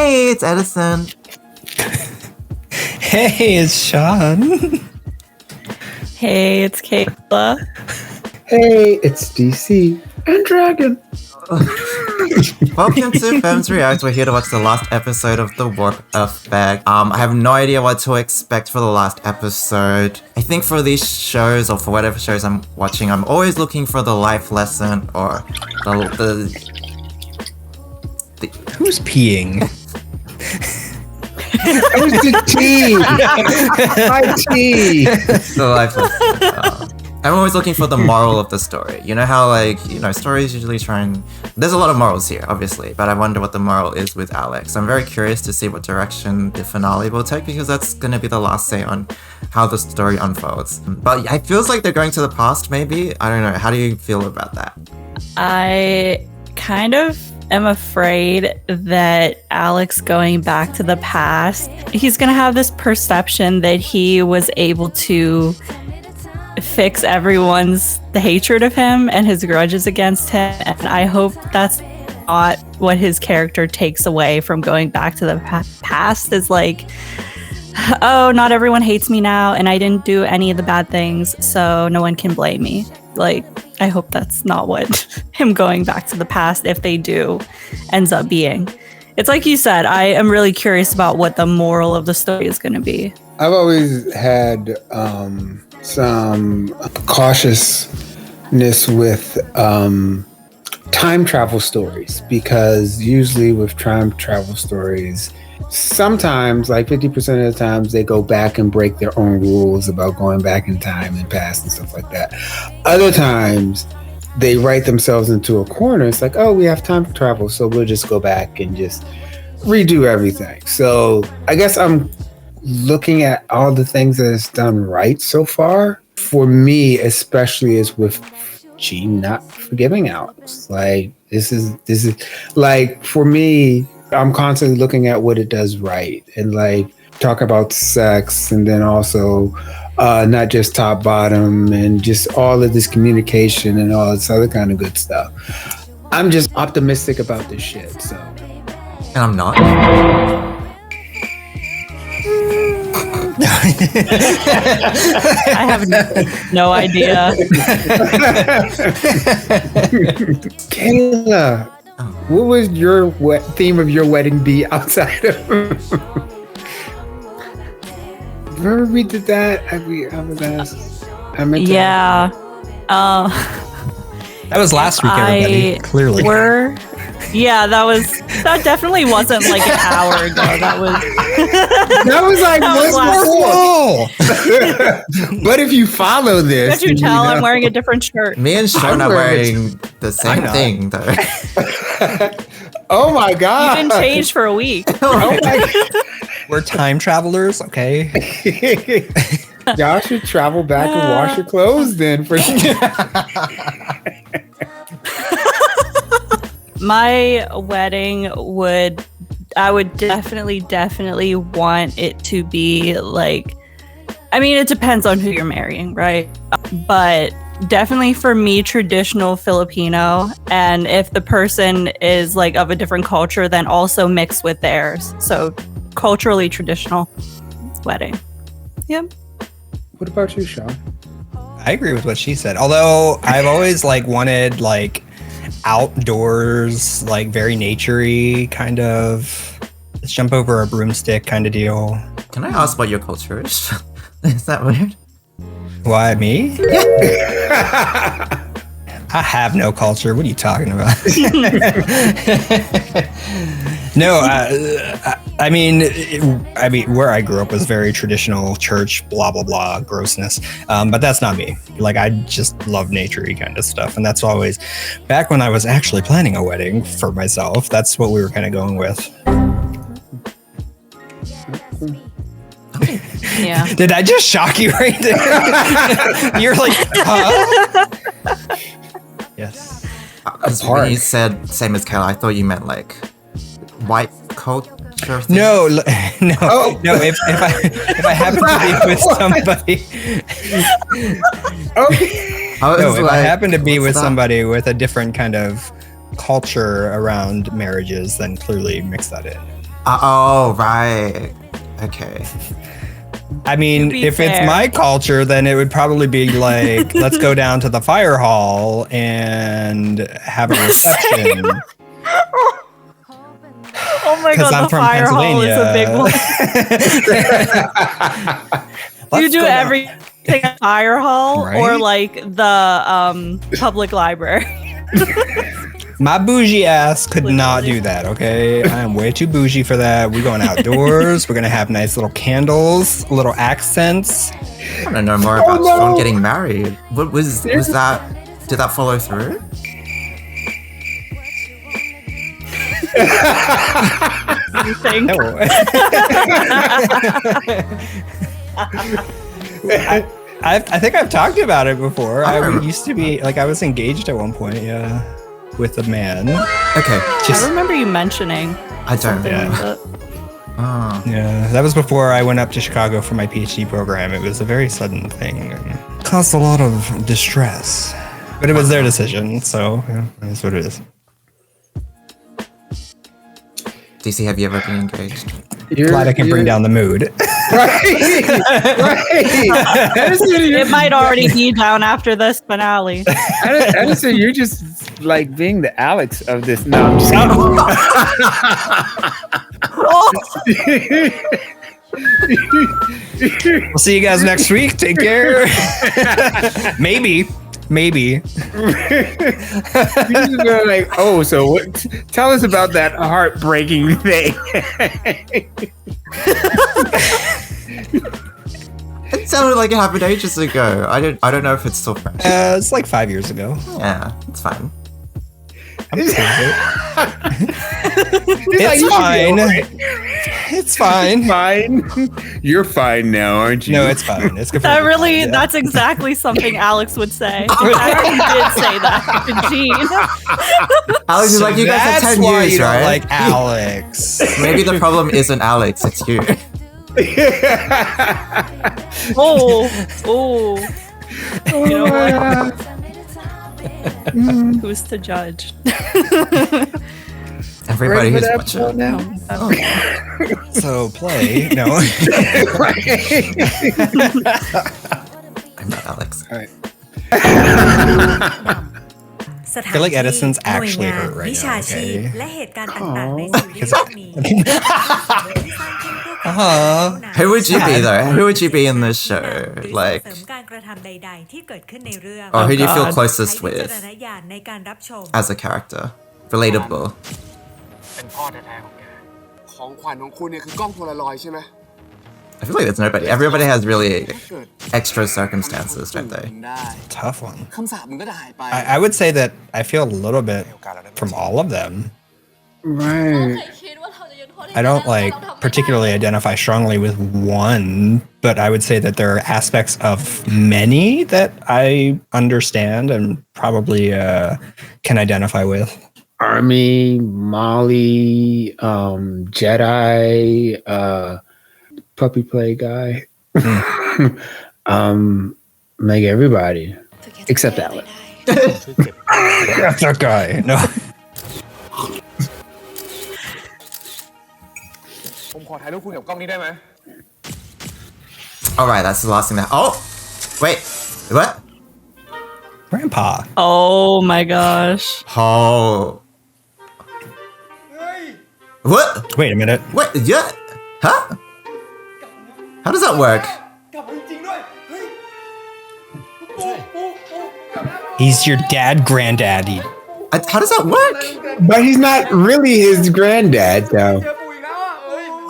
Hey, it's Edison. Hey, it's Sean. Hey, it's Kayla. Hey, it's DC and Dragon. Welcome to Femmes React. We're here to watch the last episode of The Work of Bag. I have no idea what to expect for the last episode. I think for these shows, or for whatever shows I'm watching, I'm always looking for the life lesson or the Who's peeing? That was the tea. My tea. the life lesson. I'm always looking for the moral of the story. You know how, stories usually try and... There's a lot of morals here, obviously, but I wonder what the moral is with Alex. I'm very curious to see what direction the finale will take, because that's going to be the last say on how the story unfolds. But it feels like they're going to the past, maybe? I don't know. How do you feel about that? I kind of am afraid that Alex going back to the past, he's going to have this perception that he was able to fix the hatred of him and his grudges against him, and I hope that's not what his character takes away from going back to the past, is like, oh, not everyone hates me now and I didn't do any of the bad things, so no one can blame me. Like, I hope that's not what him going back to the past, if they do, ends up being. It's like you said, I am really curious about what the moral of the story is going to be. I've always had some cautiousness with time travel stories, because usually with time travel stories, sometimes, like 50% of the times, they go back and break their own rules about going back in time and past and stuff like that. Other times, they write themselves into a corner. It's like, oh, we have time travel, so we'll just go back and just redo everything. So I guess I'm looking at all the things that it's done right so far. For me, especially, is with G not forgiving Alex. Like, this is like, for me, I'm constantly looking at what it does right, and like talk about sex, and then also not just top bottom, and just all of this communication and all this other kind of good stuff. I'm just optimistic about this shit. So, And I'm not. I have no idea. Kayla, what was your theme of your wedding be outside of... Remember we did that? I was asked. Yeah. That was last week, everybody. Clearly. That definitely wasn't like an hour ago. That was like that before. But if you follow this, can't you tell I'm wearing a different shirt? Me and Sean are wearing the same thing, though. Oh my God. You've been changed for a week. Oh my We're time travelers, okay? Y'all should travel back and wash your clothes then. My wedding I would definitely want it to be like, I mean, it depends on who you're marrying, right? But definitely for me, traditional Filipino, and if the person is like of a different culture, then also mixed with theirs. So culturally traditional wedding. Yep. What about you, Sean? I agree with what she said. Although I've always wanted outdoors, very nature-y kind of, let's jump over a broomstick kind of deal. Can I ask what your culture is? Is that weird? Why, me? I have no culture. What are you talking about? No, I mean, where I grew up was very traditional church, blah, blah, blah, grossness. But that's not me. I just love nature-y kind of stuff. And that's always, back when I was actually planning a wedding for myself, that's what we were kind of going with. Yeah. Did I just shock you right there? You're like, huh? Yes. When you said same as Kayla, I thought you meant white culture thing. No. If I happen to be with somebody, if I happen to be with somebody with a different kind of culture around marriages, then clearly mix that in. Oh, right. Okay. I mean, be if fair. it's my culture, then it would probably be like, let's go down to the fire hall and have a reception. Oh my 'Cause god, I'm the from fire hall is a big one. You Let's do go down- everything at fire hall or Right? like the public library. My bougie ass could not do that, okay? I am way too bougie for that. We're going outdoors. We're going to have nice little candles, little accents. I want to know more about Sean getting married. What was that? Did that follow through? You think? No. I think I've talked about it before. I used to be, like, I was engaged at one point, yeah, with a man. Okay. I remember you mentioning I don't something know. like that. Oh. Yeah, that was before I went up to Chicago for my PhD program. It was a very sudden thing and caused a lot of distress. But it was their decision, so yeah, that's what it is. DC, have you ever been engaged? Glad I can bring down the mood. Right. It might already be down after this finale. Edison, you're just like being the Alex of this. No, I'm just We'll see you guys next week. Take care. Maybe. You're just going like, oh, so what? Tell us about that heartbreaking thing. It sounded like it happened ages ago. I don't know if it's still fresh. It's like 5 years ago. Yeah, it's fine. It's like, you should be fine. over it. It's fine. Fine. You're fine now, aren't you? No, it's fine. It's good. That really, that's exactly something Alex would say. I already did say that to Gene. Alex is like, you guys have That's 10 why years, you don't right? like Alex. Maybe the problem isn't Alex, it's you. Oh. You know what? Who's to judge? Everybody Ready who's for that watching. now? So play. No. I'm not Alex. All right.สถาน I feel like ที่ Edison's หน่วย actually งาน hurt right วิ now, ชาชีพ okay? และเหตุการณ์ต่างๆในซีรีส์เรื่องนี้ที่สร้างขึ้นเพื่อความ Who would you be though? Who would you be in this show? หรือ Like, เสริมการกระทำใดๆที่เกิดขึ้นในเรื่อง or who do you feel God. closest ใช้วิจาร with ณญาณในการรับชม as a character? Relatable. เป็นพ่อแท้ๆของแก ของขวัญของคุณเนี่ยคือกล้องโพลารอยด์ใช่ไหม I feel like there's nobody. Everybody has really เกิด extra circumstances, don't they? ได้ Tough one. คำสาปมึงก็จะหายไป I would say that I feel a little bit from all of them. Right. I don't like particularly identify strongly with one, but I would say that there are aspects of many that I understand and probably can identify with. Army, Molly, Jedi, puppy play guy. Like everybody except Alex. That guy. No. ผมขอถ่ายรูปคุณกับกล้องนี้ได้ไหม Alright, that's the last thing that. Oh! Wait. What? Grandpa. Oh my gosh. Oh. What? Wait a minute. What? Yeah? Huh? How does that work? He's your dad, granddaddy. How does that work? But he's not really his granddad, though.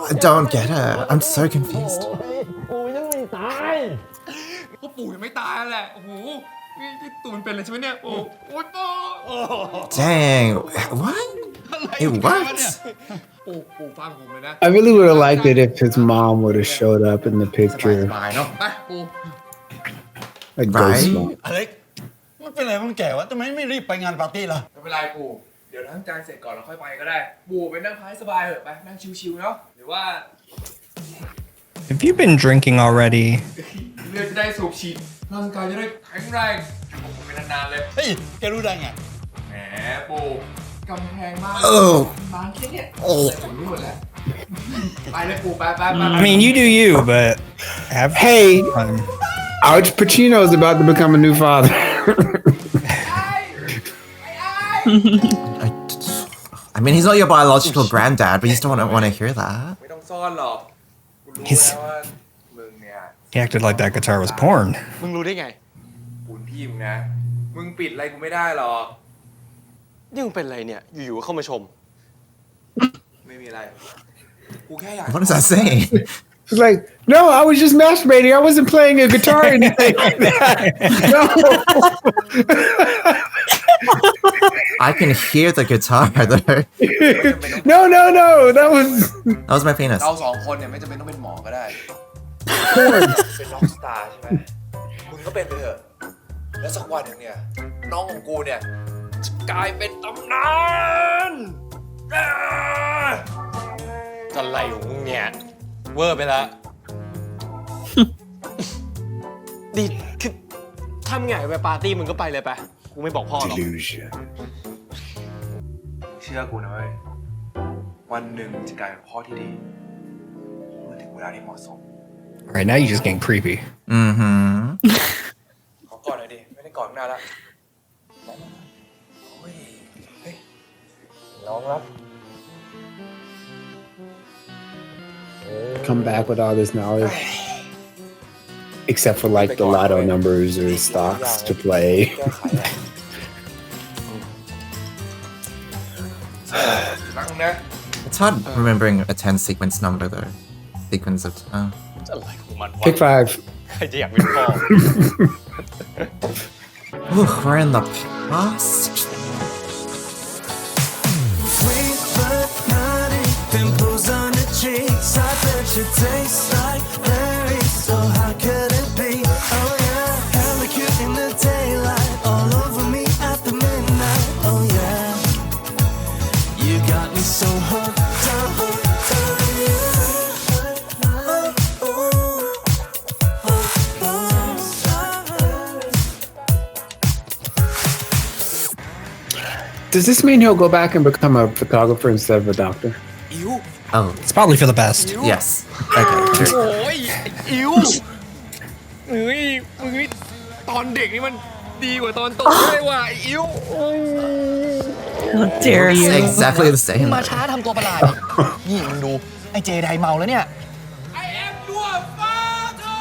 I don't get it. I'm so confused. ก็ปู่ยังไม่ตายแหละ โอ้โหนี่ตูนเป็นเลยใช่ไหมเนี่ย โอ้โหปู่ Dang. What? It worked. ปู่ฟังผมเลยนะ I really would have liked it if his mom would have showed up in the picture. สบายเนาะ ไปปู่ Like ghost Right? mom. อเล็กมันเป็นอะไรมันแก่วะทำไมไม่รีบไปงานปาร์ตี้ล่ะ ไม่เป็นไรปู่ เดี๋ยวล้างจานเสร็จก่อนแล้วค่อยไปก็ได้ ปู่ไปนั่งพายสบายเหอะไป นั่งชิวๆเนาะ หรือว่า Have you been drinking already? เลือดจะได้สูบฉีดร่างกายจะได้แข็งแรงผมเป็นนานๆเลย เฮ้ย แกรู้ได้ไง แหมปู่กำแพงบ้าน Oh. บางแค่เนี่ย Oh. ผมรู้หมดแล้ว ไปเลยปู่ไป I mean, you do you, but have Hey, fun. Al Pacino is about to become a new father. I mean, he's not your biological granddad, but you still don't want to hear that. ไม่ต้องซ่อนหรอกกูรู้ He's- แล้วว่ามึงเนี่ย He acted like that guitar was porn. มึงรู้ได้ไง ปูนพี่มึงนะมึงปิดอะไรกูไม่ได้หรอก นี่มึงเป็นอะไรเนี่ย อยู่ๆก็เข้ามาชม ไม่มีอะไรกูแค่อยาก What is that saying? It's like, no, I was just masturbating. I wasn't playing a guitar or anything like that. No. I can hear the guitar though. No. That was That was my penis. เราสองคนเนี่ยไม่จำเป็นต้องเป็นหมอก็ได้เป็นร็อกสตาร์ใช่ไหมมึงก็เป็นไปเถอะแล้วสักวันหนึ่งเนี่ยน้องของกูเนี่ยจะกลายเป็นตำนาน อะไรของมึงเนี่ย เวอร์ไปละ ดีคือทำไงไปปาร์ตี้มึงก็ไปเลยไป กูไม่บอกพ่อหรอก delusion. เชื่อกูนะเว้ยวันหนึ่งจะกลายเป็นพ่อที่ดีเมื่อถึงเวลาที่เหมาะสม Right now, you're just getting creepy. Mm-hmm. ขอก่อนหน่อยดิไม่ได้ก่อนนานละโอ้ยเฮ้ยน้องรับ Come back with all this knowledge. Except for like the lotto numbers or stocks to play. แก้ไขอะรักมึงนะ It's hard remembering a 10 sequence number though. Sequence ofอะไรของมันวะ Pick 5. ใครจะอยากเป็นพ่อ Ooh, we're in the past. Sweet but naughty, pimples on the cheeks. I bet you taste like berries. So how could it be? Oh yeah, hella cute in the daylight, all over me after midnight. Oh yeah, you got me so hooked on you. Oh, oh, Does this mean he'll go back and become a photographer instead of a doctor? อิ๋ว Oh, It's probably for the best. yes. Okay. Sure. โอ้ยอิ๋วเฮ้ยมึงนี่ตอนเด็กนี่มันดีกว่าตอนโตเลยว่ะอิ๋ว How dare It's you? exactly the same. มาช้าทำตัวประหลาดนี่มึงดู ไอ้เจไดเมาแล้วเนี่ย I am your father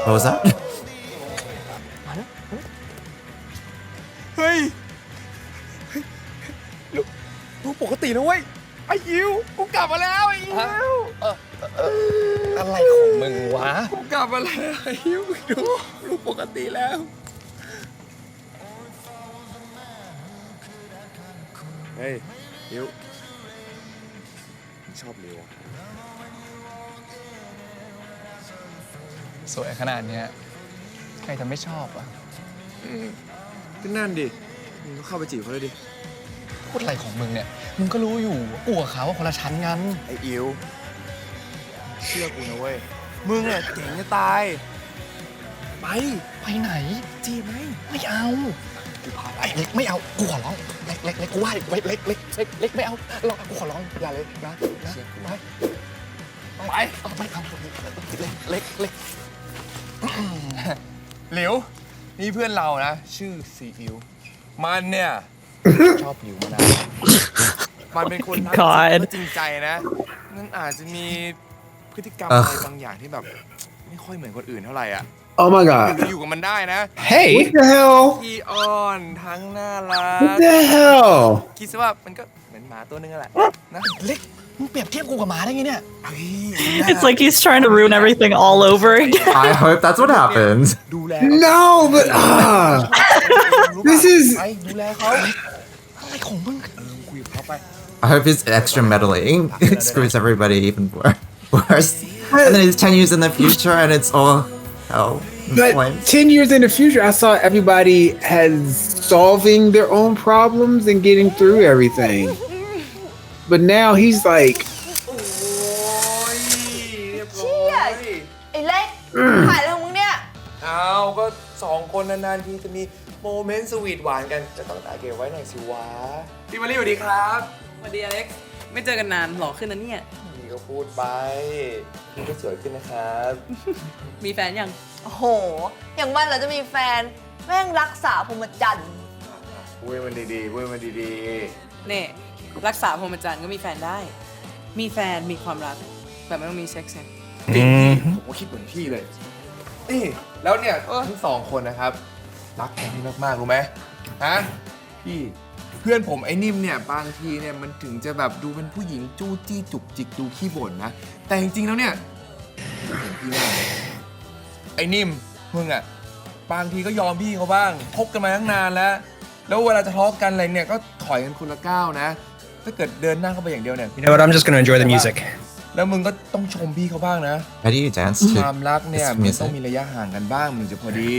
What was that? เฮ้ยลูกปกตินะเว้ย ไอ้อิ๋วกูกลับมาแล้วไอ้อิ๋วอะไรของมึงวะ กูกลับมาแล้วไอ้อิ๋วดูลูกปกติแล้วเฮ้ยอิ๋วชอบลิว สวยขนาดเนี้ยใครจะไม่ชอบอ่ะ ก็นั่นดิมึงก็เข้าไปจีบเขาเลยดิ พูดอะไรของมึงเนี่ย มึงก็รู้อยู่ว่ากูกับเขาว่าคนละชั้นกัน ไอ้อิ๋วเชื่อกูนะเว้ยมึงเนี่ยเก่งจะตายไป ไหน จีบไหม ไม่เอากูพาไปเล็กไม่เอา กูขอร้อง เล็กกูไหวไว้เล็กไม่เอาลองกูขอร้องอย่าเลยนะไปเอาไม่เอาเล็ก หลิวนี่เพื่อนเรานะชื่อซีอิ๋วมันเนี่ยชอบหลิวมานานมันเป็นคนรัก God จริงใจนะนั่นอาจจะมีพฤติกรรมอะไรบางอย่างที่แบบไม่ค่อยเหมือนคนอื่นเท่าไหร่อ่ะ Oh my ห god. รืออยู่กับมันได้นะ Hey, What the hell? ขี้อ้อนทั้งน่ารัก What the hell? คิดซะว่ามันก็เหมือนหมาตัวนึงนั่นแหละนะ เล็กมึงเปรียบเทียบกูกับหมาได้ไงเนี่ย It's like he's trying to ruin everything all over again. I hope that's what happens. ดูแล No, but this is ไปดูแลเขา อะไรของมึง คุยกับเขาไป I hope his extra meddling screws everybody even worse. And then it's 10 years in the future and it's all hell. and but flames. 10 years in the future. I saw everybody has solving their own problems and getting through everything. But now he's like, โอ้ยเรียบร้อย ไอ้เล็กถ่ายอะไรของมึงเนี่ย เอาก็สองคนนานๆทีจะมีโมเมนต์สวีทหวานกันจะต้องถ่ายเก็บไว้หน่อยสิวะพี่มารีสวัสดีครับ สวัสดีอเล็กซ์ไม่เจอกันนานหล่อขึ้นนะเนี่ย พี่ก็พูดไปพี่ก็สวยขึ้นนะครับ มีแฟนยัง โอ้โห อย่างมันเราจะมีแฟนแม่งรักษาพรหมจรรย์ พูดมันดีๆพูดมันดี นี่รักษาพรหมจรรย์ก็มีแฟนได้ มีแฟนมีความรักแต่ไม่ต้องมีเซ็กซ์ไง ๆจริงผมก็คิดเหมือนพี่เลยนี่แล้วเนี่ยทั้งสองคนนะครับรักกันมากๆรู้ไหมฮะพี่เพื่อนผมไอ้นิ่มเนี่ยบางทีเนี่ยมันถึงจะแบบดูเป็นผู้หญิงจู้จี้จุกจิกดูขี้บ่นนะแต่จริงๆแล้วเนี่ยเห็นพี่ว่าไอ้นิ่มมึงอะบางทีก็ยอมพี่เขาบ้างคบกันมาตั้งนานแล้วเวลาจะทะเลาะกันอะไรเนี่ยก็ถอยกันคนละก้าวนะถ้าเกิดเดินหน้าเข้าไปอย่างเดียวเนี่ย You know what? I'm just gonna enjoy the music. แล้วมึงก็ต้องชมพี่เขาบ้างนะ How do you dance ค to วามรักเนี่ย this มันต้อง music? มีระยะห่างกันบ้างมันจะพอดี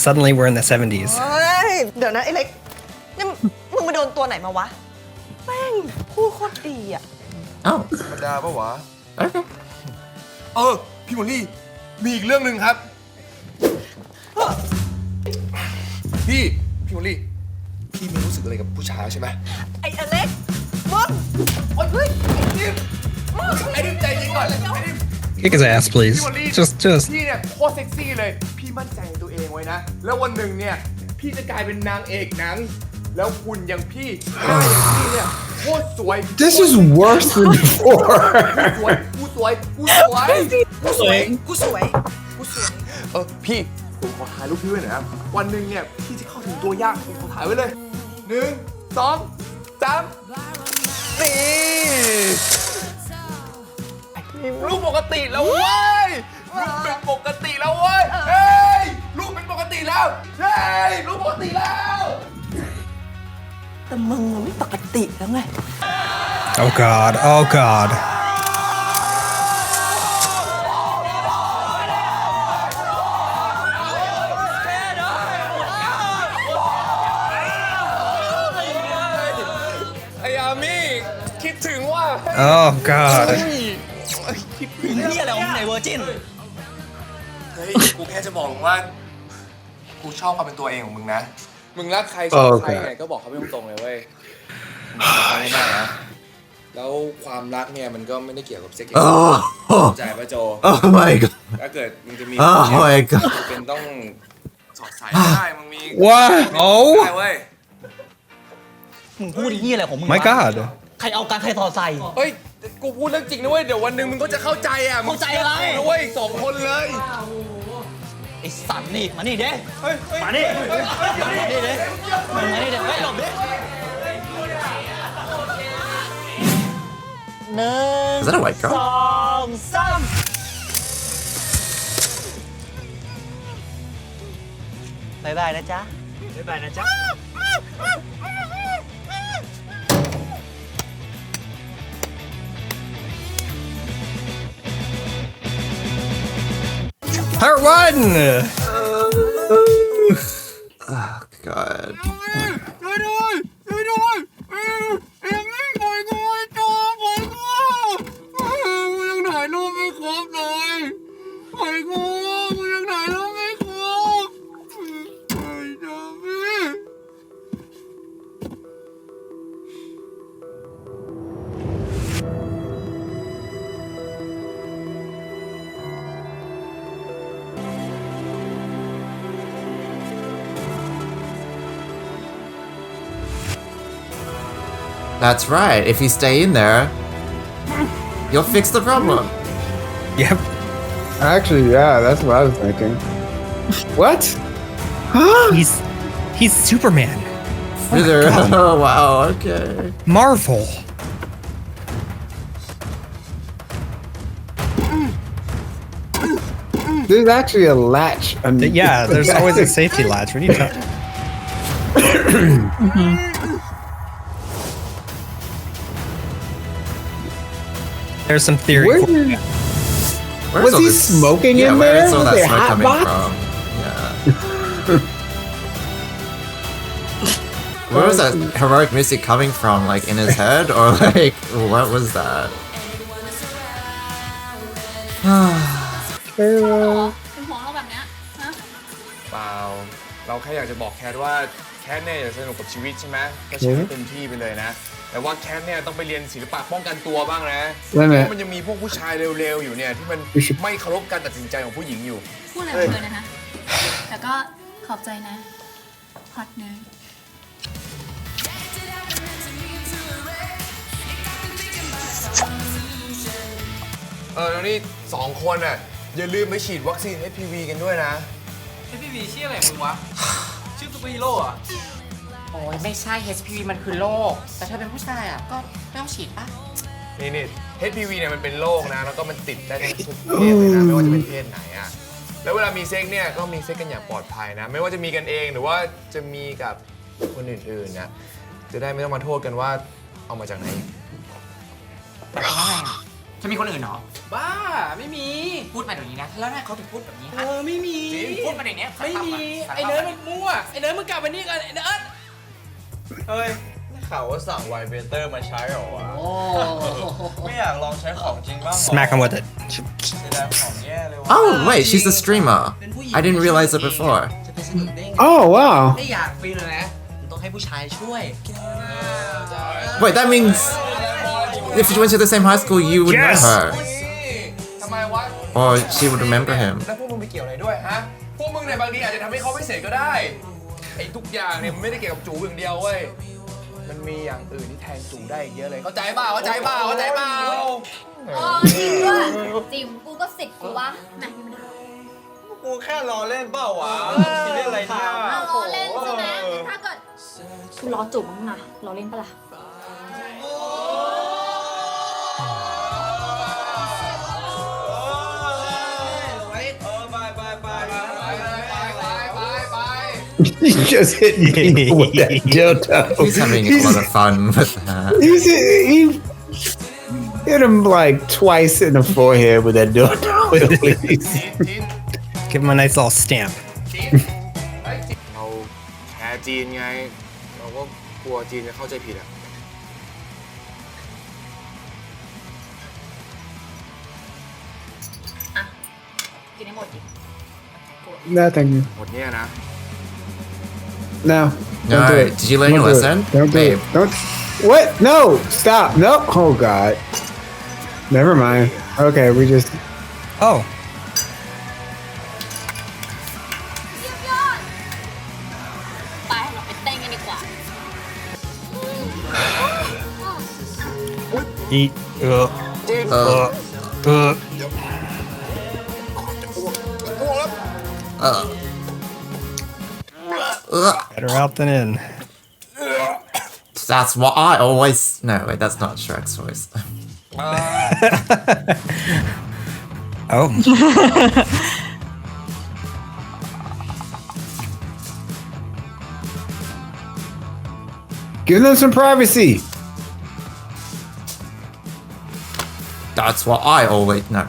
Suddenly we're in the 70s. เฮ้ย เดี๋ยวนะไอ้เล็ก นี่มึงไปโดนตัวไหนมาวะ แม่งพูดโคตรดีอ่ะ Oh, ธรรมดาปะวะ okay. พี่มอลลี่มีอีกเรื่องหนึ่งครับ พี่มอลลี่พี่ไม่รู้สึกอะไรกับผู้ชายใช่ไหม ไอ้อเล็กมึง โอ๊ยเฮ้ยไอ้ดิมใจเย็นก่อนไอ้ดิม Kick his ass, please. พี่มอลลี่ Just. พี่เนี่ยโคตรเซ็กซี่เลย พี่มั่นใจในตัวเองไว้นะ แล้ววันหนึ่งเนี่ยพี่จะกลายเป็นนางเอกหนัง แล้วหุ่นอย่างพี่หน้าอย่างพี่เนี่ยโคตรสวย This is worse than before. กูสวยพี่ผมขอถ่ายรูปพี่ไว้หน่อยครับวันหนึ่งเนี่ยพี่จะเข้าถึงตัวยากผมขอถ่ายไว้เลย1 2 3นี่รูปปกติแล้วเว้ยรูปเป็นปกติแล้วเว้ยเฮ้ยรูปเป็นปกติแล้วเฮ้ยรูปปกติแล้ว แต่มึงมันไม่ปกติแล้วไง Oh God. Oh God.ไอ้อามี่คิดถึงว่า Oh God. คิดถึงนี่อะไรของไหนเวอร์จินเฮ้ยกูแค่จะบอกมึงว่ากูชอบความเป็นตัวเองของมึงนะมึงรักใครชอบใครเนี่ยก็บอกเขาไม่ตรงๆเลยเว้ยมึงบอกเขาไม่ได้นะแล้วความรักเนี่ยมันก็ไม่ได้เกี่ยวกับเซ็กซ์ เข้าใจป่ะโจ Oh my god. ถ้าเกิดมึงจะมี Oh my god. เป็นต้องสอดสายไม่ได้มึงมี What? ได้เว้ย มึงพูดที่อะไรของมึง My God. ใครเอาการใครต่อใส่ เฮ้ยกูพูดเรื่องจริงนะเว้ยเดี๋ยววันหนึ่งมึงก็จะเข้าใจอ่ะ เข้าใจอะไร นะเว้ย2 คนเลย ไอ้สันนี่มานี่เด้มานี่มานี่เด้มานี่เด้เฮ้ยหลบดิ1 Is that a white girl? 2 3บ๊ายบายนะจ๊ะบ๊ายบายนะจ๊ะ Part 1. Oh god. ช่วยด้วยช่วยด้วยเอ็มไม่ปล่อยกูไอ้โจปล่อยกูยังถ่ายรูปไม่ครบเลยปล่อยกูยังถ่ายรูปไม่ครบไอ้โจพี่ That's right. If you stay in there, you'll fix the problem. Yep. Actually, yeah, that's what I was thinking. What? Huh? He's Superman. Oh wow. Okay. Marvel. There's actually a latch. Yeah, there's always a safety latch. What are you talking? There's some theory. Where for- did- Where's Was all he this- smoking yeah, in where there? is all Was that there smoke hot coming box? from? Yeah. Where was that heroic music coming from? Like in his head, or like what was that? เป็นห่วงเราแบบเนี้ยฮะ เปล่าเราแค่อยากจะบอกแคทว่าแคทเนี่ยอยากสนุกกับชีวิตใช่ไหมก็ใช้ให้เต็มที่ไปเลยนะ แต่ว่าแคทเนี่ยต้องไปเรียนศิลปะป้องกันตัวบ้างนะ Wait a เพ minute. ราะมันยังมีพวกผู้ชายเร็วๆอยู่เนี่ยที่มันไม่เคารพการตัดสินใจของผู้หญิงอยู่ พูดอะไรของเธอนะคะ แต่ก็ขอบใจนะฮอตเนย แล้วนี่2 คนอ่ะอย่าลืมไปฉีดวัคซีน HPV กันด้วยนะ HPV ชื่ออะไรมึงวะ ชื่อซูเปอร์ฮีโร่อะ โอ้ยไม่ใช่ HPV มันคือโรคแต่เธอเป็นผู้ชายอ่ะก็ไม่ต้องฉีดป่ะ นี่ HPV เนี่ยมันเป็นโรคนะ แล้วก็มันติดได้ทั้งทุกเพศเลยนะ ไม่ว่าจะเป็นเพศไหนอ่ะ แล้วเวลามีเซ็กเนี่ยก็มีเซ็กกันอย่างปลอดภัยนะ ไม่ว่าจะมีกันเองหรือว่าจะมีกับคนอื่นๆนะ จะได้ไม่ต้องมาโทษกันว่าเอามาจากไหน แต่ว่าไงอ่ะจะมีคนอื่นเหรอ บ้า ไม่มี พูดมาเดี๋ยวนี้นะ แล้วทำไมเขาถึงพูดแบบนี้ เอ คะ อ ไม่มี พูดมาเดี๋ยวนี้ ไม่มี ไอ้เนิร์ดมันมั่ว ไอ้เนิร์ดมึงกลับมานี่ก่อนไอ้เนิร์ด เฮ้ยข่าวว่าสั่งไวเบเตอร์มาใช้เหรอวะไม่อยากลองใช้ของจริงบ้างหรอ Smack him with it. เสียดายของแย่เลยวะ Oh, wait, she's a streamer. I didn't realize it before. จะไปสนุกได้ไง Oh wow. ไม่อยากปีนเลยนะต้องให้ผู้ชายช่วย Wait, that means if you went to the same high school, you would know her. ทำไมวะ Or she would remember him. แล้วพวกมึงไปเกี่ยวอะไรด้วยฮะ พวกมึงเนี่ยบางทีอาจจะทำให้เขาไม่เสร็จก็ได้ ไอ้ทุกอย่างเนี่ยมันไม่ได้เกี่ยวกับจูอย่างเดียวเว้ย มันมีอย่างอื่นที่แทนจูได้อีกเยอะเลย เข้าใจเปล่า เข้าใจเปล่า เข้าใจเปล่า จริงด้วยจิ๋มกูก็สิทธิ์กูวะแหม กูแค่รอเล่นเปล่าวะคิดเล่นอะไรเนี่ย เอาล้อเล่นใช่ไหมถ้าเกิดกูล้อจุ๋มมั้งนะล้อเล่นปะล่ะ He just hit me with that dildo. He's having a lot of fun with that. He hit him like twice in the forehead with that dildo. Give him a nice little stamp. เราแคร์จีนไง เราก็กลัวจีนจะเข้าใจผิดอะ กินให้หมดดิ Nothing. หมดเนี่ยนะ No. No, Don't do it. did you learn your Don't do it. lesson? Don't do Babe. it. Don't. What? No. Stop. Nope. Oh God. Never mind. Okay, we just. Oh. ไปเราไปเต้นกันดีกว่า Eat. Better out than in. That's what I always. No, wait, that's not Shrek's voice. Oh. Give them some privacy. That's what I always know.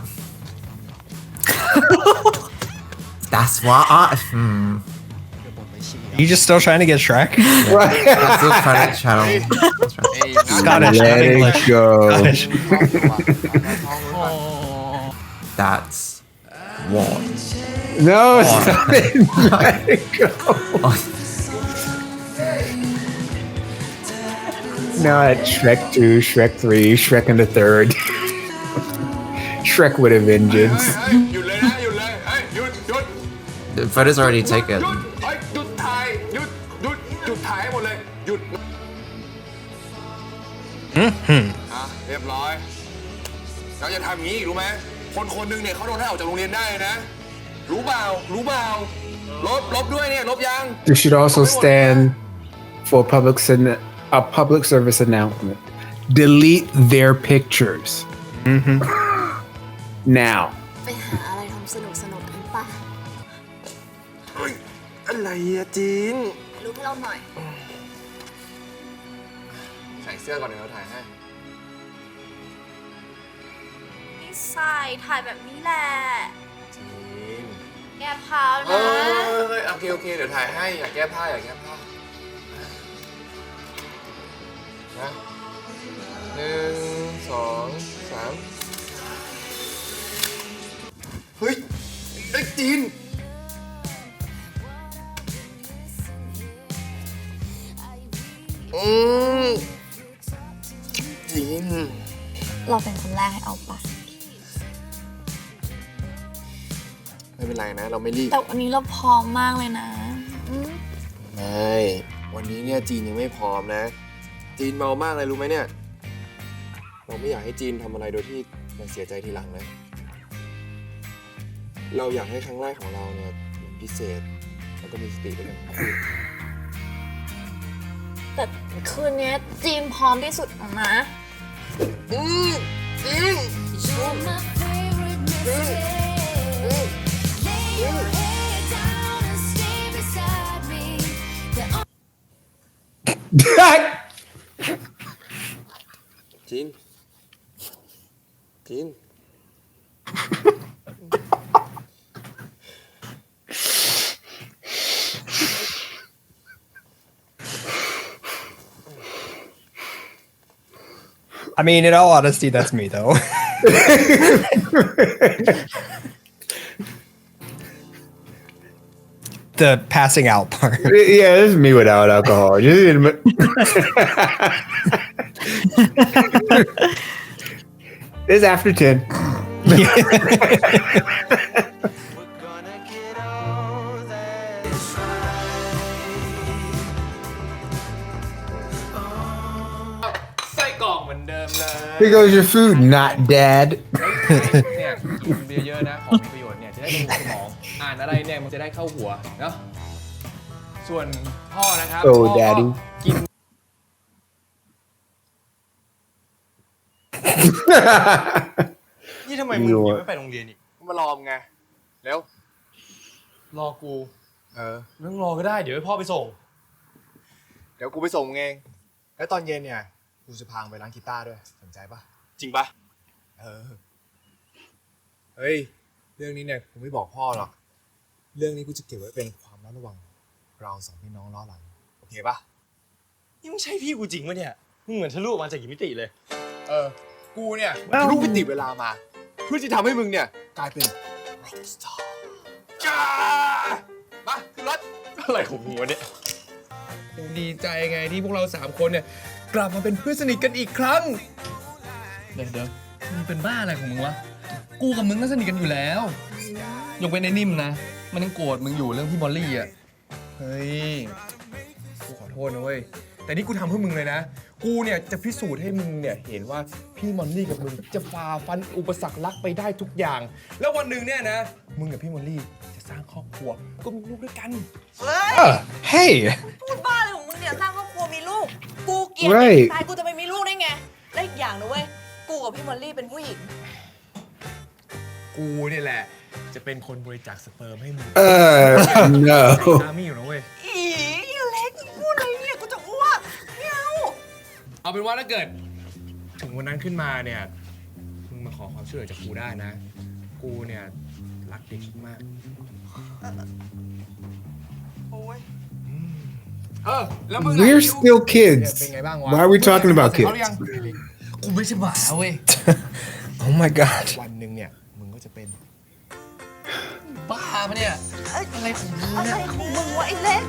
That's what I. You just still trying to get Shrek? Right. I'm still trying to channel. Scottish, not Let English. it go. Scottish. That's what. No, stop it. Let it go. Not Shrek 2, Shrek 3, Shrek in the third. Shrek with a vengeance. หยุดเลยนะ หยุดเลย เฮ้ย หยุด หยุด The photo's already taken. หยุด เฮ้ย หยุดถ่าย หยุด หยุด หยุดถ่ายให้หมดเลย หยุด เรียบร้อย เราจะทำอย่างนี้อีกรู้ไหม คนหนึ่งเนี่ยเขาโดนให้ออกจากโรงเรียนได้นะ รู้เปล่า รู้เปล่า ลบด้วยเนี่ย ลบยัง You should also stand for a public service announcement. Delete their pictures. Now. ไปหาอะไรทำสนุกกันปะ เฮ้ย อะไรอะจีน รู้ให้เราหน่อย ใส่เสื้อก่อนเดี๋ยวเราถ่ายให้ ไม่ใช่ถ่ายแบบนี้แหละ จีน แกพาว เฮ้ นะ ยโอเค เดี๋ยวถ่ายให้ อย่าแก้ผ้า อย่าแก้ผ้านะ1 2 3 เฮ้ย ไอ้จีน เราเป็นคนแรกให้เอาปะ ไม่เป็นไรนะ เราไม่รีบ แต่วันนี้เราพร้อมมากเลยนะ ไม่วันนี้เนี่ยจีนยังไม่พร้อมนะ จีนเมามากเลยรู้ไหมเนี่ย เราไม่อยากให้จีนทำอะไรโดยที่มันเสียใจทีหลังนะ เราอยากให้ครั้งแรกของเราเนี่ยมันพิเศษแล้วก็มีสติด้วยกันครับ แต่คืนนี้จีนพร้อมที่สุดแล้วนะ จีน จีน I mean, in all honesty, that's me though. The passing out part. Yeah, this is me without alcohol. Just admit- It's after 10. Here goes your food, not dad. เนี่ยกินเบียร์เยอะนะของมีประโยชน์เนี่ยจะได้บำรุงสมองอ่านอะไรเนี่ยมันจะได้เข้าหัวเนาะส่วนพ่อนะครับ Oh, พ่อก็ daddy. กิน นี่ทำไมมึงยังไม่ไปโรงเรียนอีก มารอมไงเร็ว รอกูไม่ต้องรอก็ได้เดี๋ยวให้พ่อไปส่ง เดี๋ยวกูไปส่งมึงเองแล้วตอนเย็นเนี่ยกูจะพาไปร้านกีตาร์ด้วยสนใจปะ จริงปะ เฮ้ยเรื่องนี้เนี่ยกูไม่บอกพ่อหรอกเรื่องนี้กูจะเก็บไว้เป็นความลับระหว่างเราสองพี่น้องล้อหลังโอเคปะ นี่มึงใช่พี่กูจริงปะเนี่ยมึงเหมือนทะลุออกมาจากอีกมิติเลย กูเนี่ยรู้วิติเวลามาเพื่อที่ทำให้มึงเนี่ยกลายเป็น rockstar จ้ามาขึ้นรถ อะไรของมึงวะเนี่ย ดีใจไงที่พวกเรา3คนเนี่ยกลับมาเป็นเพื่อนสนิทกันอีกครั้ง เดี๋ยวมึงเป็นบ้าอะไรของมึงวะกูกับมึงน่าสนิทกันอยู่แล้วยกเว้นไอ้นิ่มนะมันยังโกรธมึงอยู่เรื่องพี่มอลลี่อ่ะ เฮ้ยกูขอโทษนะเว้ยแต่นี่กูทำเพื่อมึงเลยนะกูเนี่ยจะพิสูจน์ให้มึงเนี่ยเห็นว่าพี่มอลลี่กับมึงจะฝ่าฟันอุปสรรครักไปได้ทุกอย่าง แล้ววันหนึ่งเนี่ยนะมึงกับพี่มอลลี่จะสร้างครอบครัวก็มีลูกด้วยกัน Hey. พูดบ้าอะไรของมึงเนี่ยสร้างครอบครัวมีลูก กูเกลียด Right. ตายกูจะไปมีลูกได้ไง และอีกอย่างนะเว้ย กูกับพี่มอลลี่เป็นผู้หญิง กูเนี่ยแหละจะเป็นคนบริจาคสเปิร์มให้มึง No. สามีอยู่นะเว้ย อีเล็กพูดอะไรเนี่ยกูจะอ้วกไม่เอา เอาเป็นว่าถ้าเกิดถึงวันนั้นขึ้นมาเนี่ยมึงมาขอความช่วยเหลือจากกูได้นะ กูเนี่ยรักเด็กมากโอ้ย แล้วมึง We're still เนี่ย kids. เป็นไงบ้างวะ Why are we talking about เอาหรือยัง kids? กูไม่ใช่หมาเว้ย Oh my god. วันหนึ่งเนี่ยมึงก็จะเป็น บ้าปะเนี่ยอะไรของมึง อะไรของมึงวะไอ้เล็ก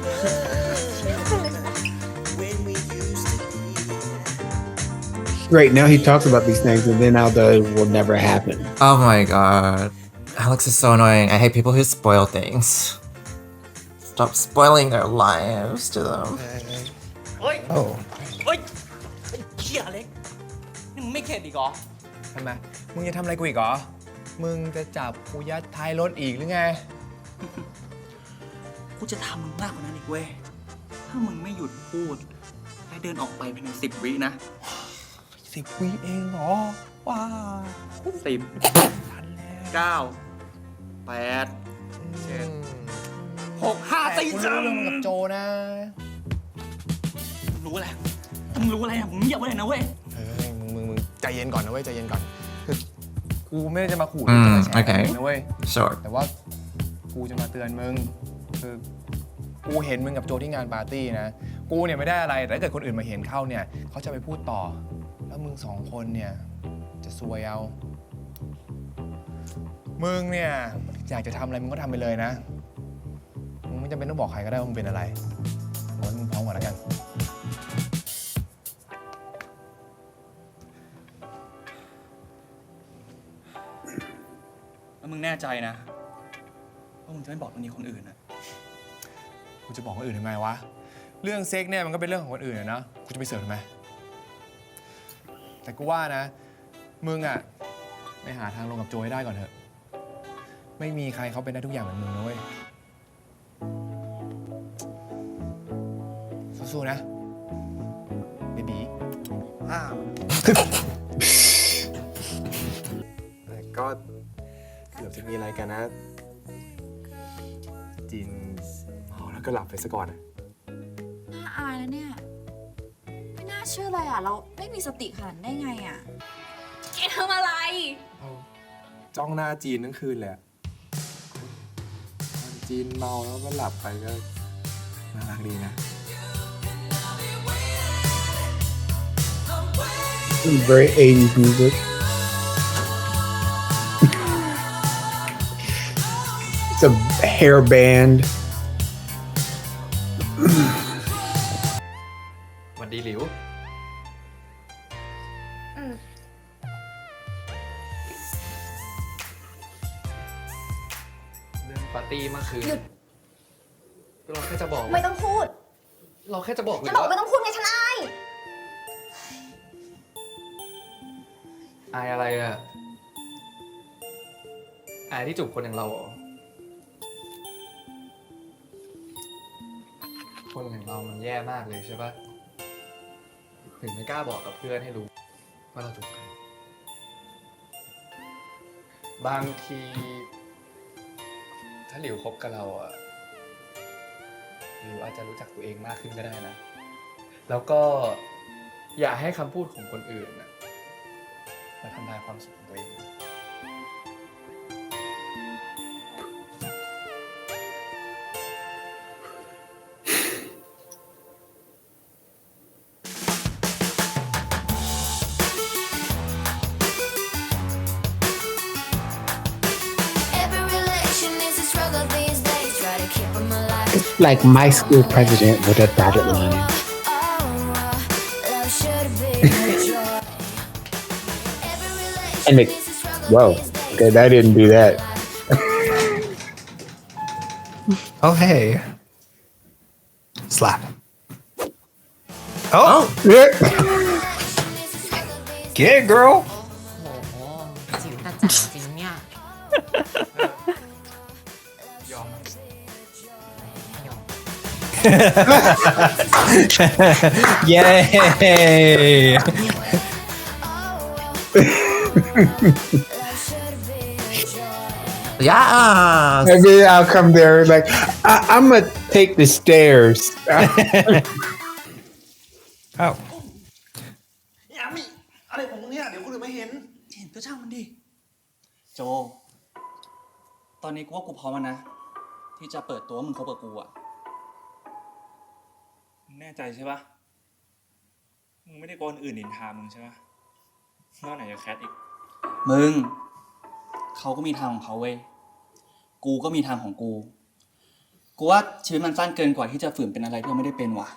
Right now, he talks about these things, and then now they will never happen. Oh my god. Alex is so annoying. I hate people who spoil things. Stop spoiling their lives to them. เฮ้ย Oh. เฮ้ยไอ้เหี้ยเล็กนี่มึงไม่เข็ดอีกเหรอ ทำไมมึงจะทำอะไรกูอีกเหรอมึงจะจับกูยัดท้ายรถอีกหรือไง กูจะทำมึงมากกว่านั้นอีกเว้ย ถ้ามึงไม่หยุดพูด และเดินออกไปภายใน10 วินะ 10 วิเองเหรอว้า 10 9 8 6 5 แต่กูรู้เรื่องกับโจนะ รู้อะไรมึงรู้อะไรนะมึงเงียบไว้เลยนะเว้ย เฮ้ยมึงใจเย็นก่อนนะเว้ยใจเย็นก่อนคือกูไม่ได้จะมาขู่ อืม จะมาแชร์ โอเค นะเว้ย Sure. แต่ว่ากูจะมาเตือนมึงคือกูเห็นมึงกับโจที่งานปาร์ตี้นะกูเนี่ยไม่ได้อะไรแต่ถ้าเกิดคนอื่นมาเห็นเข้าเนี่ยเขาจะไปพูดต่อ แล้วมึง2 คนเนี่ยจะซวยเอามึงเนี่ยอยากจะทำอะไรมึงก็ทำไปเลยนะมึงไม่จำเป็นต้องบอกใครก็ได้ว่ามึงเป็นอะไรงั้นมึงพร้อมก่อนแล้วกัน แล้วมึงแน่ใจนะว่ามึงจะไม่บอกเรื่องนี้คนอื่นนะ กูจะบอกคนอื่นทำไมวะเรื่องเซ็กเนี่ยมันก็เป็นเรื่องของคนอื่นนะกูจะไปเสิร์ฟทำไมแต่กูว่านะมึงอ่ะไปหาทางลงกับโจให้ได้ก่อนเถอะไม่มีใครเขาเป็นได้ทุกอย่างเหมือนมึงนะเว้ยสู้ๆนะเบบีแต่ก็เกือบจะมีอะไรกันนะจีนเมาแล้วก็หลับไปซะก่อนนะ น่าอายนะเนี่ย ไม่น่าเชื่อเลยอ่ะ เราไม่มีสติขนาดได้ไงอ่ะแกทำอะไร จ้องหน้าจีนทั้งคืนเลยจีนเมาแล้วก็หลับไปก็น่ารักดีนะ Very 80s music. It's a hair band. สวัสดีหลิวเรื่องปาร์ตี้เมื่อคืน หยุด เราแค่จะบอก ไม่ต้องพูด เราแค่จะบอก จะบอกไม่ต้องพูดไงฉันอาย อายอะไรอะอายที่จูบคนอย่างเราเหรอคนอย่างเรามันแย่มากเลยใช่ปะถึงไม่กล้าบอกกับเพื่อนให้รู้ว่าเราจูบกันบางทีถ้าหลิวคบกับเราอะหลิวอาจจะรู้จักตัวเองมากขึ้นก็ได้นะ แล้วก็อย่าให้คำพูดของคนอื่นนะมาทำลายความสุขของตัวเอง It's like my school president with a dotted line. And it, whoa, okay, I didn't do that. Oh, hey. Slap. Oh! Yeah. Get it, girl. จิ๋วตาจ๋าจริงเนี่ย Yay! Yeah. Maybe I'll come there like I'm gonna take the stairs. Oh. ยามิอะไรของมึงเนี่ยเดี๋ยวคนอื่นไม่เห็นก็ช่างมันดิ โจ ตอนนี้กูว่ากูพร้อมแล้วนะ ที่จะเปิดตัวมึงคบกับกูอ่ะ มึงแน่ใจใช่ปะมึงไม่ได้โกนอื่นนินทามึงใช่ปะนอกไหนจะแคทอีก มึง เขาก็มีทางของเขาเว้ย กูก็มีทางของกู กูว่าชีวิตมันสั้นเกินกว่าที่จะฝืนเป็นอะไรที่เราไม่ได้เป็นว่ะ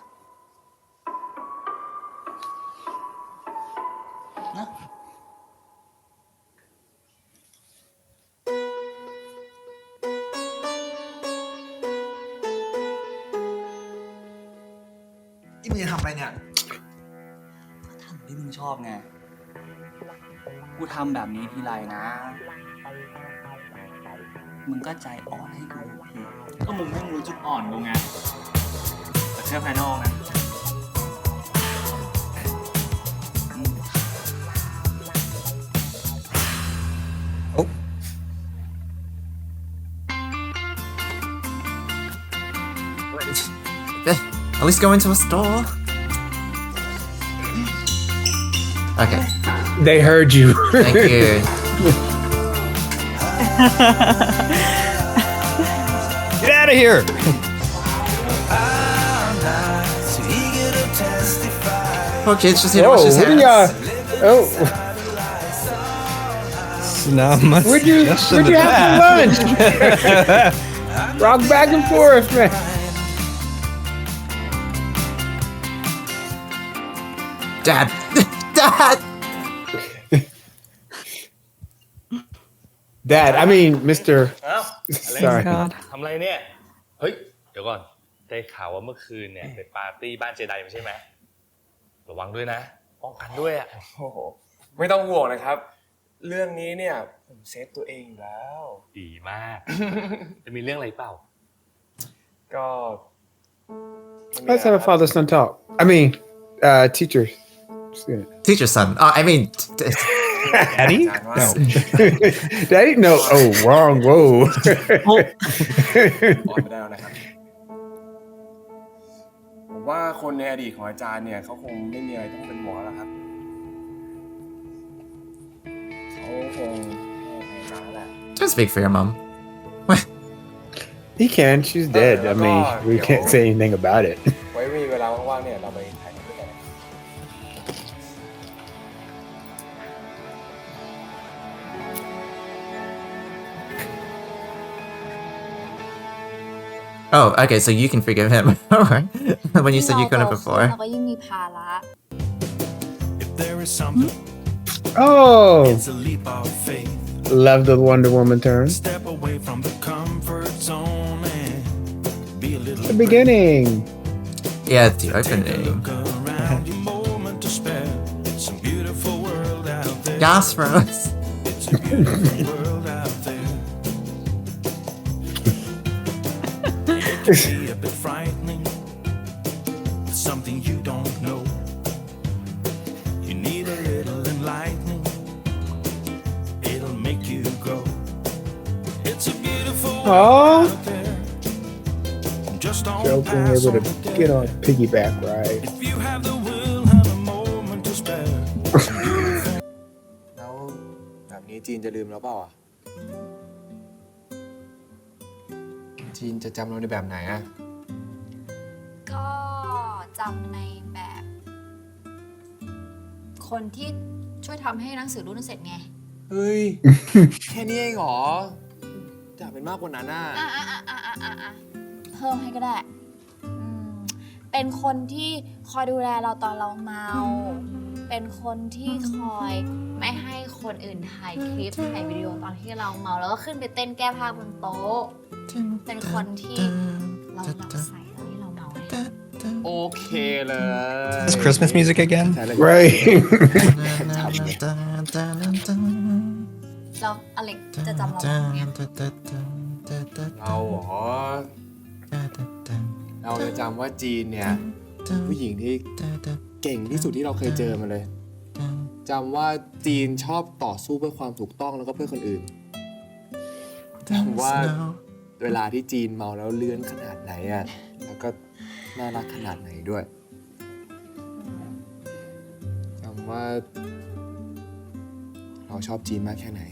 นะ อีมึงจะทำอะไรเนี่ย ทำที่มึงชอบไง กูทำแบบนี้ทีไรนะ มึงก็ใจอ่อนให้กูทีก็มึงไม่รู้จุดอ่อนกูไงแต่แค่ภายนอกนะ At least go into a store. Okay. They heard you. Thank you. Get out of here! Poor kids just here to Whoa, wash his what are hands. y'all? Oh, It's not much where'd you suggestion to have some that. lunch? Rock back and forth, man. Dad. Dad. That I mean, Mr. อ้าว Sorry. ทำอะไรเนี่ย เฮ้ย เดี๋ยวก่อน ได้ข่าวว่าเมื่อคืนเนี่ยไปปาร์ตี้บ้านเจไดไม่ใช่ไหมระวังด้วยนะ ป้องกันด้วยอ่ะ โอ้โหไม่ต้องห่วงนะครับ เรื่องนี้เนี่ยผมเซฟตัวเองอยู่แล้ว ดีมาก จะมีเรื่องอะไรเปล่า ก็ Let's have a father-son talk. I mean, teacher. Student. Teacher son. I mean, Daddy? No. Daddy? No. Oh, wrong. Whoa. ออกไปได้แล้วนะครับผมว่าคนในอดีตของอาจารย์เนี่ยเขาคงไม่มีอะไรต้องเป็นหมอแล้วครับเขาคงให้อาจารย์แหละ Don't speak for your mom. He can. She's dead. I mean, we can't say anything about it. ไว้มีเวลาว่างๆเนี่ยเราไปถ่ายรูปด้วยกัน Oh, okay, so you can forgive him. Alright. When you said you couldn't before. เราก็ยิ่งมีภาระ There is something. Oh. It's a leap of faith. Love the Wonder Woman turn. Step away from the comfort zone and be a little. The beginning. Yeah, it's the opening. Around your moment to spare. It's a beautiful world out there. Gas for us. It's a beautiful world out there. It can be a bit frightening. Something you don't know. You need a little enlightening. It'll make you grow. It's a beautiful world out there. Just don't Joe being pass able on to the get day. on piggyback ride. If you have the will, have a moment to spare. แล้วแบบนี้จีนจะลืมเราเปล่าอ่ะจีนจะจำเราในแบบไหนอ่ะ ก็จำในแบบ คนที่ช่วยทำให้หนังสือรุ่นเสร็จไง เฮ้ย แค่นี้เองเหรออยากเป็นมากกว่านั้นอ่ะ เพิ่มให้ก็ได้เป็นคนที่คอยดูแลเราตอนเราเมา เป็นคนที่คอยไม่ให้คนอื่นถ่ายคลิปถ่ายวิดีโอตอนที่เราเมาแล้วก็ขึ้นไปเต้นแก้ผ้าบนโต๊ะ เป็นคนที่เราใส่ตอนที่เราเมาไง โอเคเลย It's Christmas music again? Right. เราอเล็กจะจำเราแบบเนี้ย เราเหรอ เราจะจำว่าจีนเนี่ยผู้หญิงที่เก่งที่สุดที่เราเคยเจอมาเลยจำว่าจีนชอบต่อสู้เพื่อความถูกต้องแล้วก็เพื่อคนอื่นจำว่าเวลาที่จีนเมาแล้วเลื้อนขนาดไหนอ่ะแล้วก็น่ารักขนาดไหนด้วยจำว่าเราชอบจีนมากแค่ไหน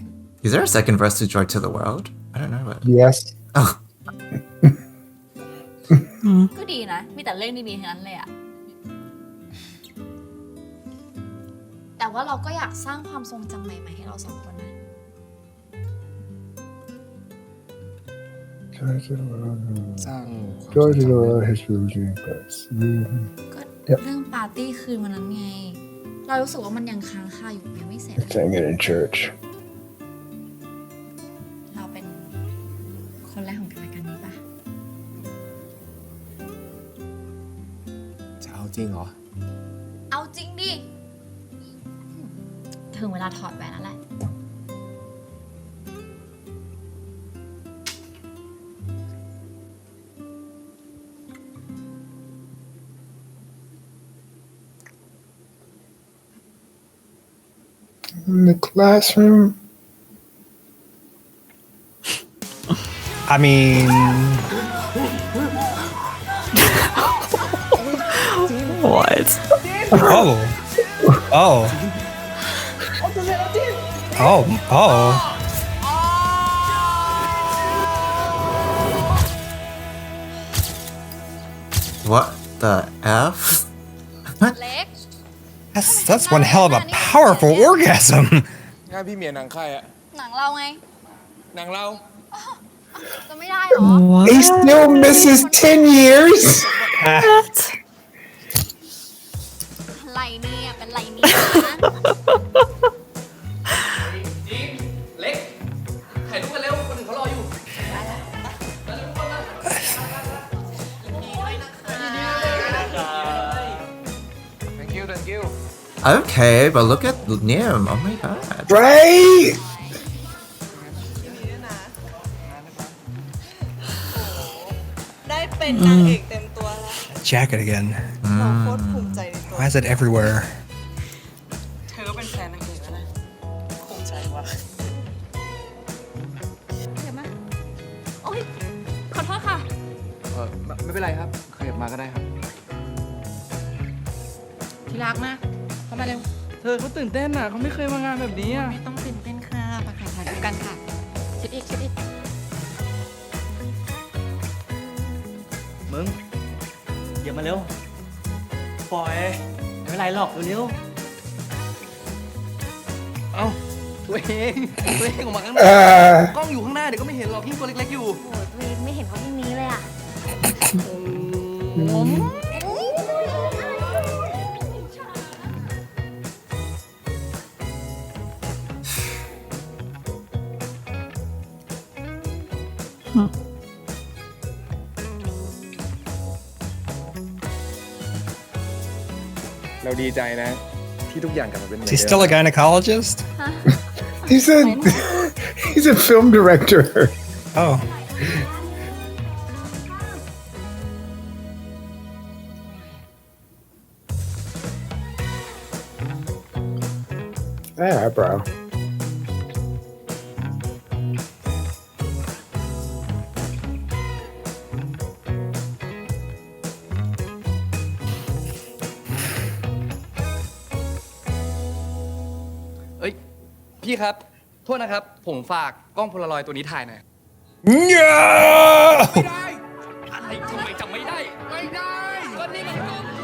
Is there a second verse to Joy to the World? I don't know. Yes. Oh. ก็ดีนะ มีแต่เรื่องดีๆทั้งนั้นเลยอะแต่ว่าเราก็อยากสร้างความทรงจำใหม่ๆให้เราสองคนนะ สร้าง Joy to the world history routine class. ก็เรื่องปาร์ตี้คืนวันนั้นไง เรารู้สึกว่ามันยังค้างคาอยู่ยังไม่เสร็จ Sang it in church. เราเป็นคนแรกของกันและกันนี้ปะ จะเอาจริงเหรอ เอาจริงดิ ถึงเวลาถอดแหวนแล้วแหละ In the classroom. I mean, What? oh, oh, oh. What the F? That's one hell of a powerful orgasm. งานพี่เมียหนังใครอะ หนังเราไง หนังเรา จะไม่ได้เหรอ He still misses 10 years. ไรเนี่ยเป็นไรเนี่ยนะ เล็ก ท Okay, but look at Nim. Oh my god. Right? Jacket again. Why is it everywhere? เธอก็เป็นแฟนนางเอกแล้วนะภูมิใจว่ะ เดี๋ยวมาโอ๊ยขอโทษค่ะ ไม่เป็นไรครับขยับมาก็ได้ครับ ที่รักมาเข้ามาเร็ว เธอเขาตื่นเต้นอ่ะเขาไม่เคยมางานแบบนี้อ่ะ ไม่ต้องตื่นเต้นค่ะมาถ่ายรูปกันค่ะชิดอีกชิดอีก มึงอย่ามาเร็วปล่อยไม่เป็นไรหรอกเร็ว เอ้าตัวเองออกมาข้างหน้า กล้องอยู่ข้างหน้าเดี๋ยวก็ไม่เห็นหรอกยิ่งตัวเล็กๆอยู่ โอ้ยตัวเองไม่เห็นเขาที่นี้เลยอ่ะ เราดีใจนะ ที่ทุกอย่างกลับมาเป็นเหมือน Is he เดิม still a gynecologist? He's a film director. Oh. Yeah, bro. เอ้ย พี่ครับ โทษนะครับ ผมฝากกล้องโพลารอยด์ตัวนี้ถ่ายหน่อย No! อะไรทำไมจำไม่ได้ ไม่ได้ก็นี่มันกล้องกู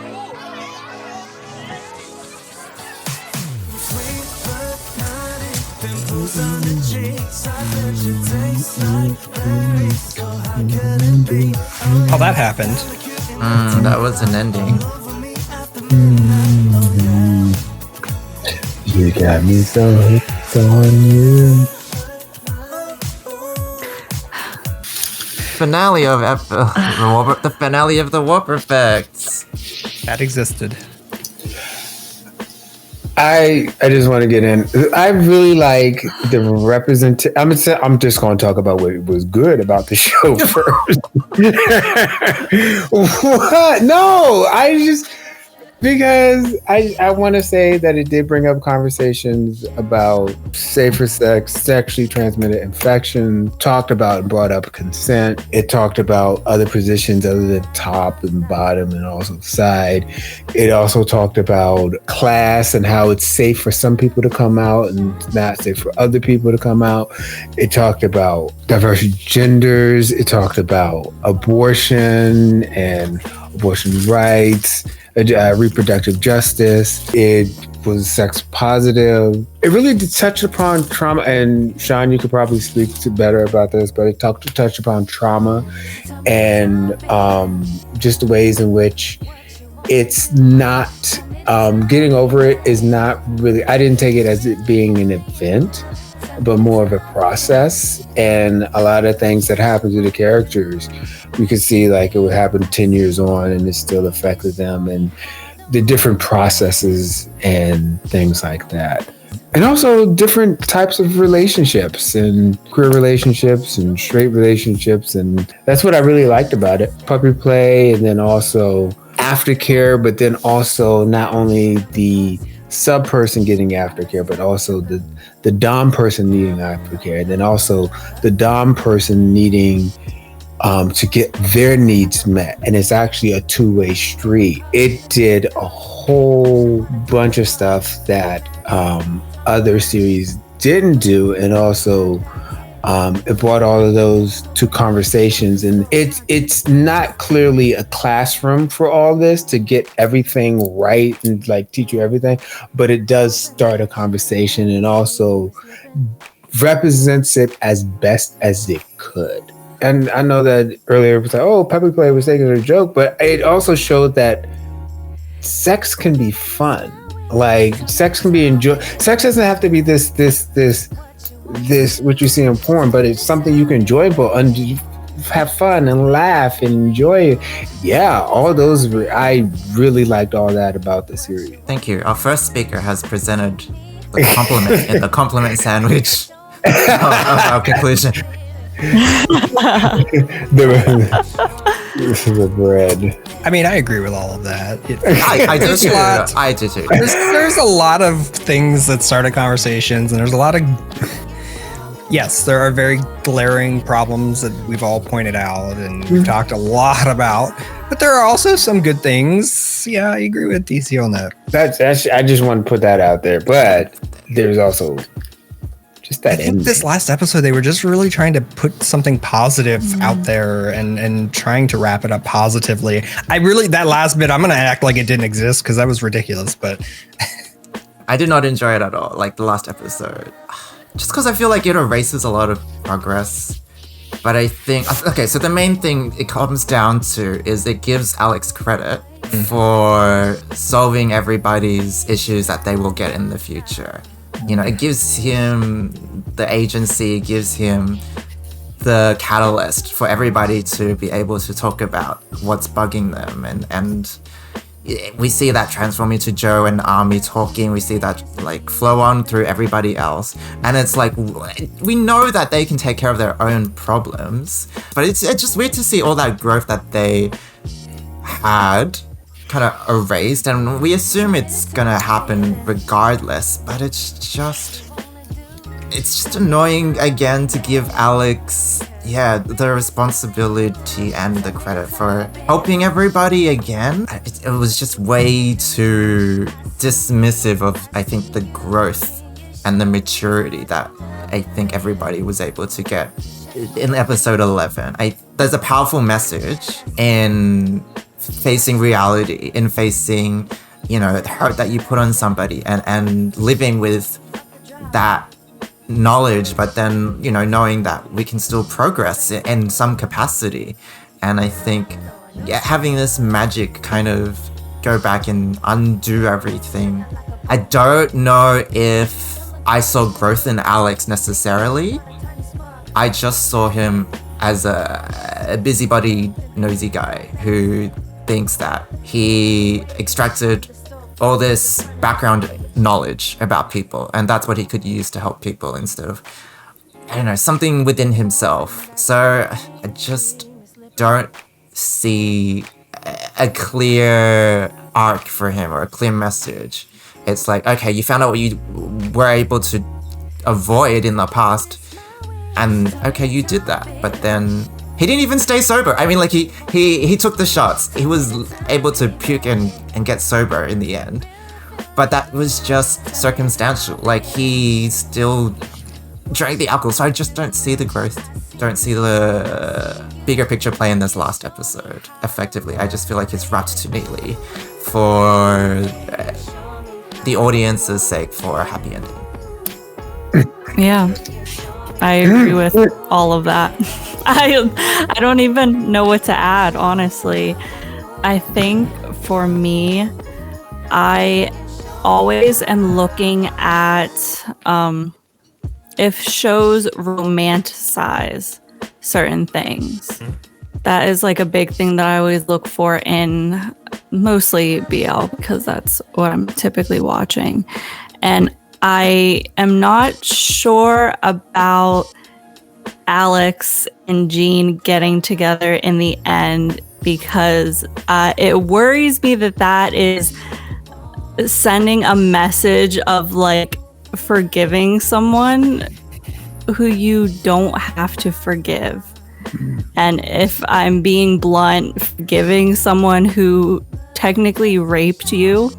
Pimples on the cheeks, I bet you taste like berries. So how could it be? Oh, that happened. That was an ending. You got me so hooked on you. Finale of the finale of the Warp Effects. That existed. I just want to get in. I really like the I'm just going to talk about what was good about the show first. What? No, because I want to say that it did bring up conversations about safer sex, sexually transmitted infection, talked about and brought up consent. It talked about other positions other than top and bottom and also side. It also talked about class and how it's safe for some people to come out and not safe for other people to come out. It talked about diverse genders. It talked about abortion and abortion rights. Reproductive justice. It was sex positive. It really did touch upon trauma, and Sean, you could probably speak to better about this, but it touched upon trauma and just the ways in which it's not getting over it is not really. I didn't take it as it being an event, but more of a process. And a lot of things that happen to the characters, we could see like it would happen 10 years on and it still affected them, and the different processes and things like that. And also different types of relationships and queer relationships and straight relationships. And that's what I really liked about it. Puppy play, and then also aftercare, but then also not only the sub person getting aftercare, but also the dom person needing aftercare, and then also the dom person needing to get their needs met. And it's actually a two-way street. It did a whole bunch of stuff that other series didn't do, and also it brought all of those to conversations. And it's not clearly a classroom for all this to get everything right and like teach you everything, but it does start a conversation and also represents it as best as it could. And I know that earlier it was like, oh, Puppy Play was taking a joke, but it also showed that sex can be fun. Like sex can be enjoyed. Sex doesn't have to be this what you see in porn, but it's something you can enjoy, but have fun and laugh and enjoy it. Yeah, all those I really liked all that about the series. Thank you. Our first speaker has presented the compliment in the compliment sandwich of our conclusion. The bread. I mean, I agree with all of that. I do too. I do too. There's a lot of things that started conversations, and there's a lot of yes, there are very glaring problems that we've all pointed out and we've talked a lot about. But there are also some good things. Yeah, I agree with DC on that. That's I just want to put that out there. But there's also just that ending. This last episode, they were just really trying to put something positive out there and trying to wrap it up positively. That last bit, I'm going to act like it didn't exist because that was ridiculous. But I did not enjoy it at all. Like the last episode. Just because I feel like it erases a lot of progress. But I think, okay, so the main thing it comes down to is it gives Alex credit for solving everybody's issues that they will get in the future. You know, it gives him the agency, it gives him the catalyst for everybody to be able to talk about what's bugging them. And we see that transform into Joe and Army talking. We see that like flow on through everybody else. And it's like, we know that they can take care of their own problems, but it's just weird to see all that growth that they had kind of erased. And we assume it's gonna happen regardless, but it's just annoying again to give Alex the responsibility and the credit for helping everybody again. It was just way too dismissive of, I think, the growth and the maturity that I think everybody was able to get in episode 11. There's a powerful message in facing reality, in facing, the hurt that you put on somebody and living with that knowledge, but then knowing that we can still progress in some capacity. And I think having this magic kind of go back and undo everything. I don't know if I saw growth in Alex necessarily. I just saw him as a busybody nosy guy who thinks that he extracted all this background knowledge about people, and that's what he could use to help people instead of, I don't know, something within himself. So I just don't see a clear arc for him or a clear message. It's like, okay, you found out what you were able to avoid in the past, and okay, you did that, but then he didn't even stay sober. I mean, like he took the shots. He was able to puke and get sober in the end. But that was just circumstantial. Like, he still drank the alcohol. So I just don't see the growth. Don't see the bigger picture play in this last episode effectively. I just feel like it's wrapped too neatly for the audience's sake for a happy ending. Yeah, I agree with all of that. I don't even know what to add, honestly. I think for me, I always am looking at if shows romanticize certain things. That is like a big thing that I always look for in mostly BL, because that's what I'm typically watching. And I am not sure about Alex and Jean getting together in the end, because it worries me that is sending a message of like forgiving someone who you don't have to forgive. And if I'm being blunt, forgiving someone who technically raped you,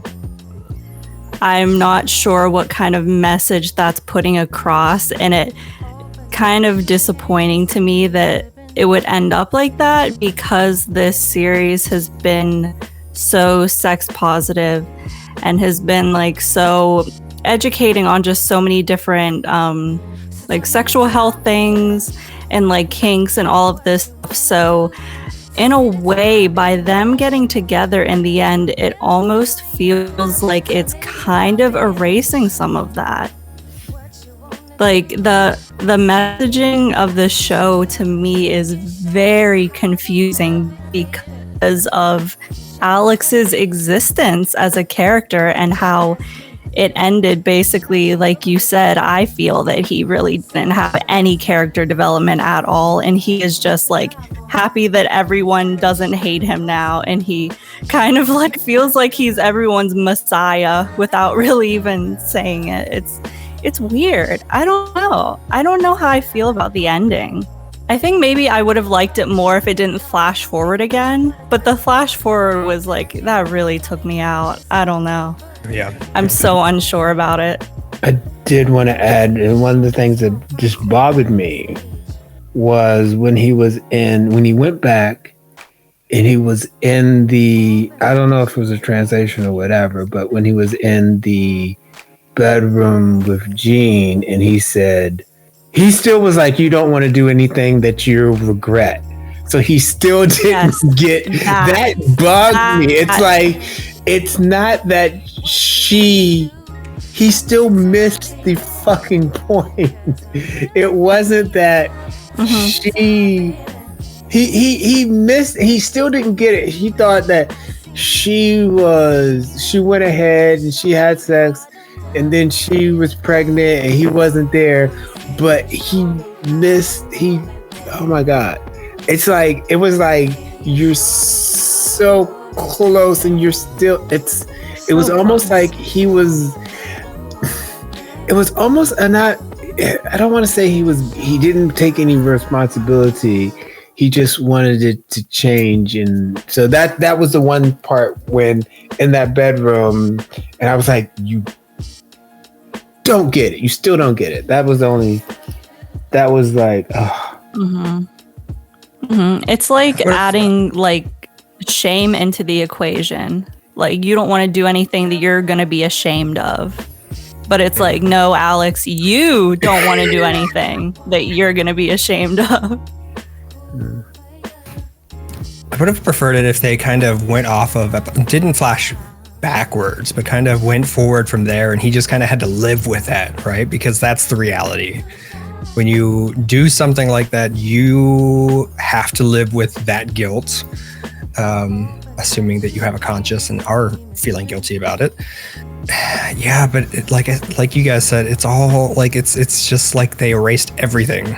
I'm not sure what kind of message that's putting across, and it kind of disappointing to me that it would end up like that, because this series has been so sex positive and has been like so educating on just so many different like sexual health things and like kinks and all of this stuff. So in a way, by them getting together in the end, it almost feels like it's kind of erasing some of that. Like the messaging of the show to me is very confusing because of Alex's existence as a character and how it ended. Basically, like you said, I feel that he really didn't have any character development at all, and he is just like happy that everyone doesn't hate him now, and he kind of like feels like he's everyone's messiah without really even saying it. It's weird. I don't know how I feel about the ending. I think maybe I would have liked it more if it didn't flash forward again, but the flash forward was like, that really took me out. I don't know. Yeah. I'm so unsure about it. I did want to add, and one of the things that just bothered me was when he went back and he was in the, I don't know if it was a translation or whatever, but when he was in the bedroom with Jean and he said, he still was like, you don't want to do anything that you regret. So he still didn't get that bugged me. It's like, it's not that he still missed the fucking point. It wasn't that he still didn't get it. He thought that she went ahead and she had sex and then she was pregnant and he wasn't there, but oh my God. It was like, you're so close and you're still, it was almost like it was almost I don't want to say he didn't take any responsibility. He just wanted it to change. And so that was the one part when in that bedroom, and I was like, you don't get it. You still don't get it. That was like, It's like adding like shame into the equation. Like, you don't want to do anything that you're going to be ashamed of. But it's like, no, Alex, you don't want to do anything that you're going to be ashamed of. I would have preferred it if they kind of went off of, didn't flash backwards, but kind of went forward from there, and he just kind of had to live with that, right? Because that's the reality. When you do something like that, you have to live with that guilt, assuming that you have a conscience and are feeling guilty about it. Yeah, but like you guys said, it's all like it's just like they erased everything.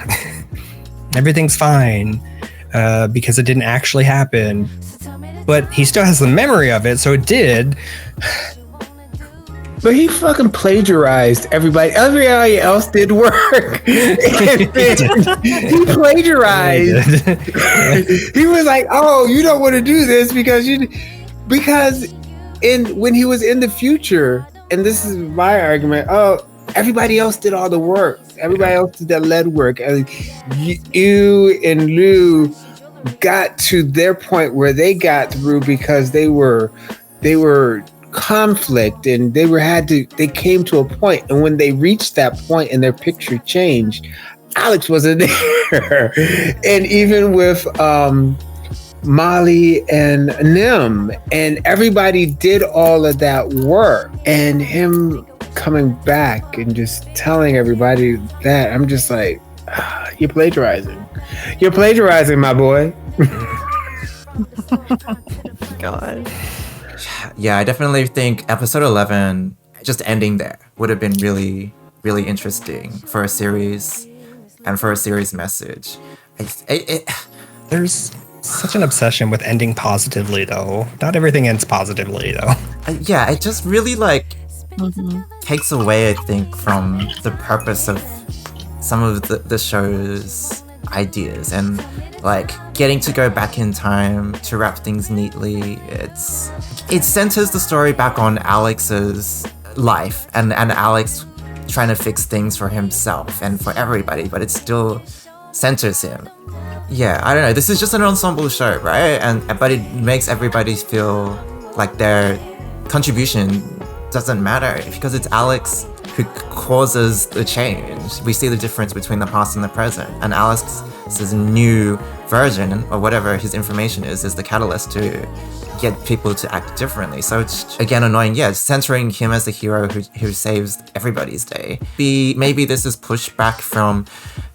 Everything's fine because it didn't actually happen, but he still has the memory of it, so it did. But he fucking plagiarized everybody. Everybody else did work. He plagiarized. He was like, "Oh, you don't want to do this because when he was in the future, and this is my argument. Oh, everybody else did all the work. Everybody else did that lead work. And you and Lou got to their point where they got through because they were conflict, and they came to a point, and when they reached that point and their picture changed, Alex wasn't there. And even with Molly and Nim, and everybody did all of that work, and him coming back and just telling everybody that, I'm just like, you're plagiarizing, my boy. God. Yeah, I definitely think episode 11, just ending there, would have been really, really interesting for a series and for a series message. There's such an obsession with ending positively, though. Not everything ends positively, though. Yeah, it just really takes away, I think, from the purpose of some of the show's ideas, and getting to go back in time to wrap things neatly. It centers the story back on Alex's life and Alex trying to fix things for himself and for everybody, but it still centers him. Yeah, I don't know. This is just an ensemble show, right? But it makes everybody feel like their contribution doesn't matter because it's Alex who causes the change. We see the difference between the past and the present, and Alex's new version, or whatever his information is the catalyst to get people to act differently. So it's again annoying, censoring him as the hero who saves everybody's day. Maybe this is pushback from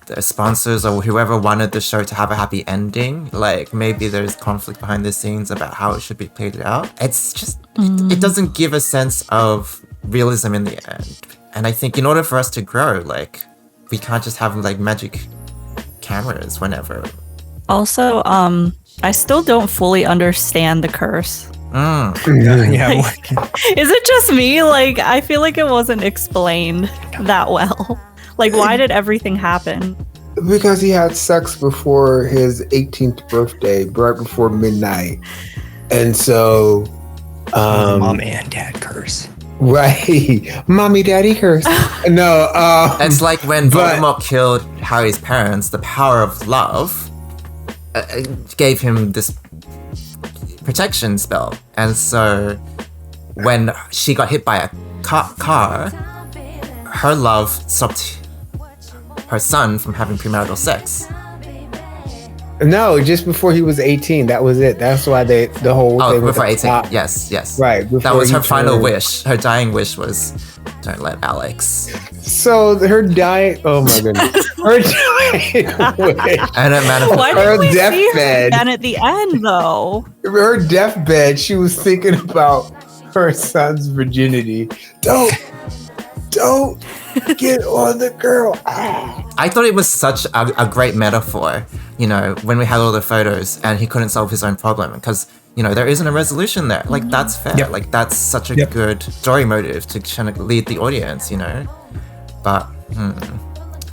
the sponsors or whoever wanted the show to have a happy ending. Like maybe there's conflict behind the scenes about how it should be played out. It's just it doesn't give a sense of realism in the end. And I think in order for us to grow, like we can't just have like magic cameras whenever. Also, I still don't fully understand the curse. Yeah. Is it just me? Like, I feel like it wasn't explained that well. Like, why did everything happen? Because he had sex before his 18th birthday, right before midnight. And so... Mom and dad curse. Right. Mommy, daddy curse. No. It's like when Voldemort killed Harry's parents, the power of love gave him this protection spell. And so when she got hit by a car, her love stopped her son from having premarital sex. No, just before he was 18. That was it. That's why the whole thing was before 18. Yes. Right. That was her final wish. Her dying wish was, don't let Alex. So her dying... Oh my goodness. Her dying wish. And it manifested. Why did we see her again at the end, though? Her deathbed, she was thinking about her son's virginity. Don't get on the girl. I thought it was such a great metaphor, when we had all the photos and he couldn't solve his own problem because, there isn't a resolution there. Like, that's fair. Yep. Like, that's such a good story motive to kind of lead the audience, But,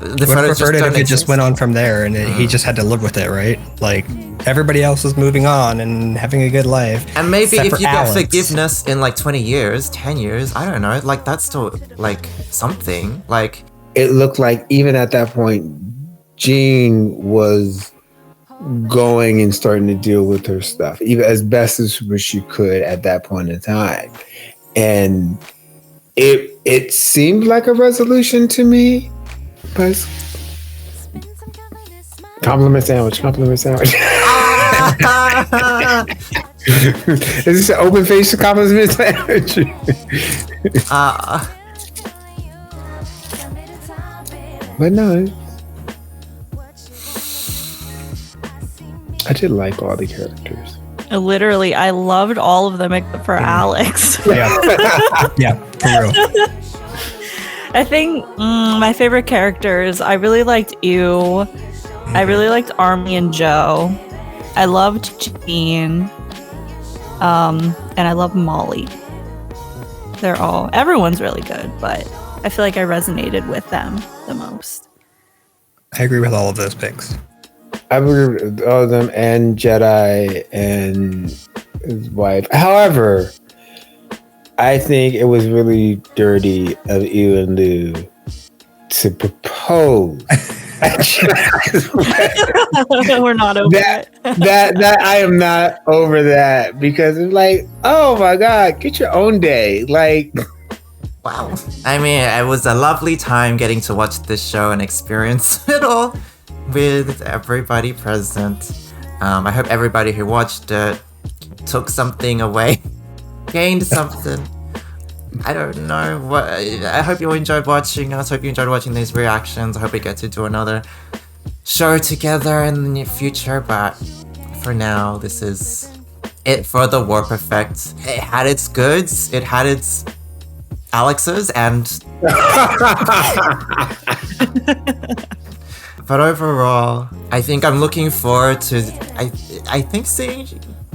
the Would have photos preferred it don't if it make just sense. went on from there and he just had to live with it, right? Like, everybody else is moving on and having a good life. And maybe except if for you get Alex. forgiveness in like 20 years, 10 years, I don't know, like that's still like something. Like It looked like even at that point, Jean was going and starting to deal with her stuff, even as best as she could at that point in time. And it seemed like a resolution to me, but compliment sandwich. Is this an open face compliment sandwich? But no, I did like all the characters. Literally, I loved all of them except for Alex. Yeah, for real. I think my favorite characters, I really liked Ew. I really liked Army and Joe. I loved Jean. And I love Molly. Everyone's really good, but I feel like I resonated with them the most. I agree with all of those picks. I agree with all of them and Jedi and his wife. However, I think it was really dirty of you and Lou to propose. We're not over that. That I am not over that because it's like, oh my God, get your own day. Like, wow. I mean, it was a lovely time getting to watch this show and experience it all with everybody present. I hope everybody who watched it took something away, gained something. I don't know what. I hope you enjoyed watching us. Hope you enjoyed watching these reactions. I hope we get to do another show together in the near future. But for now, this is it for the Warp Effect. It had its goods. It had its Alex's, and but overall, I think I'm looking forward to. I think seeing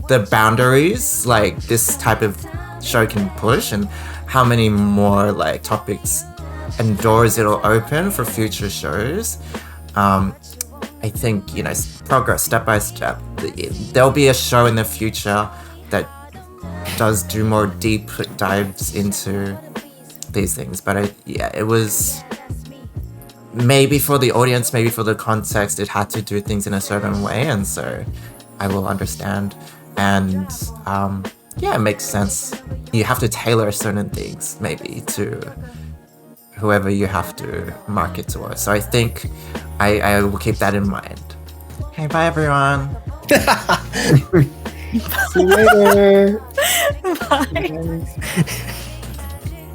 the boundaries like this type of show can push and how many more like topics and doors it'll open for future shows. I think, progress step by step. There'll be a show in the future that does do more deep dives into these things. But it was maybe for the audience, maybe for the context, it had to do things in a certain way. And so I will understand. And it makes sense. You have to tailor certain things maybe to whoever you have to market towards. So I think I will keep that in mind. Okay, bye everyone. See you later. Bye.